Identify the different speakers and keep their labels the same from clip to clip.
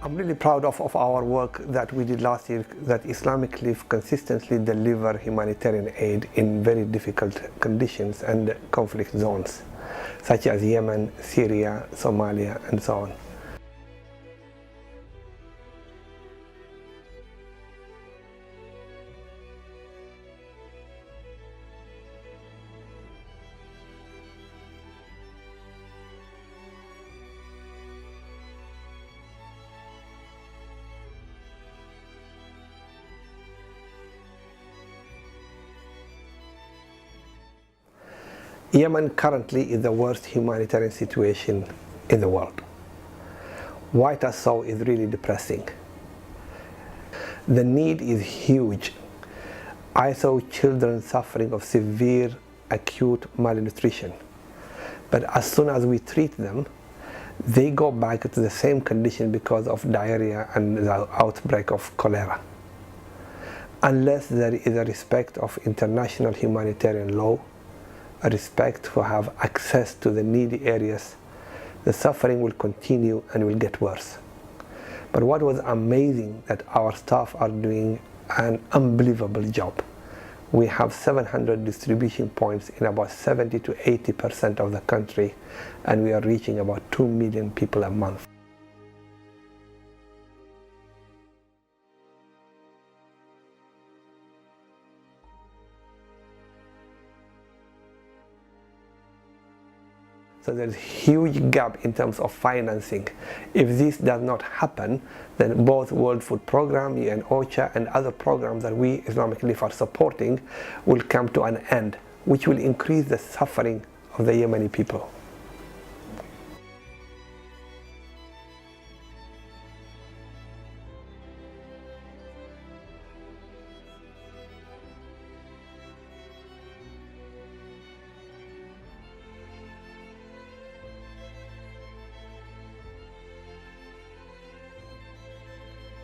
Speaker 1: I'm really proud of our work that we did last year, that Islamic Relief consistently deliver humanitarian aid in very difficult conditions and conflict zones, such as Yemen, Syria, Somalia, and so on. Yemen currently is the worst humanitarian situation in the world. Why it is so is really depressing. The need is huge. I saw children suffering of severe acute malnutrition. But as soon as we treat them, they go back to the same condition because of diarrhea and the outbreak of cholera. Unless there is a respect of international humanitarian law, a respect for have access to the needy areas, the suffering will continue and will get worse. But what was amazing that our staff are doing an unbelievable job. We have 700 distribution points in about 70 to 80% of the country, and we are reaching about 2 million people a month. So there's a huge gap in terms of financing. If this does not happen, then both World Food Programme, UN OCHA, and other programs that we Islamic Relief are supporting will come to an end, which will increase the suffering of the Yemeni people.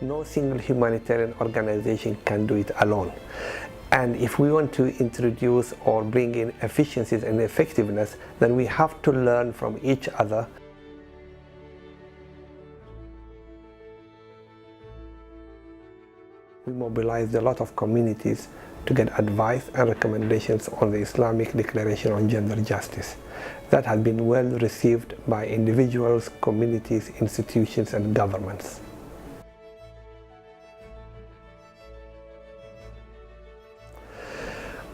Speaker 1: No single humanitarian organization can do it alone. And if we want to introduce or bring in efficiencies and effectiveness, then we have to learn from each other. We mobilized a lot of communities to get advice and recommendations on the Islamic Declaration on Gender Justice. That has been well received by individuals, communities, institutions, and governments.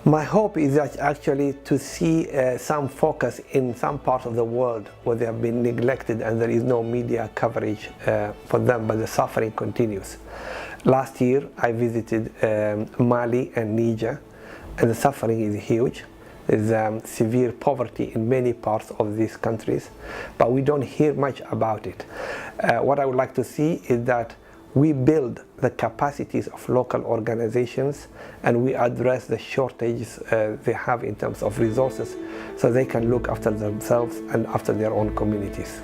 Speaker 1: My hope is that actually to see some focus in some parts of the world where they have been neglected and there is no media coverage for them, but the suffering continues. Last year I visited Mali and Niger, and the suffering is huge. There's severe poverty in many parts of these countries, but we don't hear much about it. What I would like to see is that we build the capacities of local organizations and we address the shortages they have in terms of resources so they can look after themselves and after their own communities.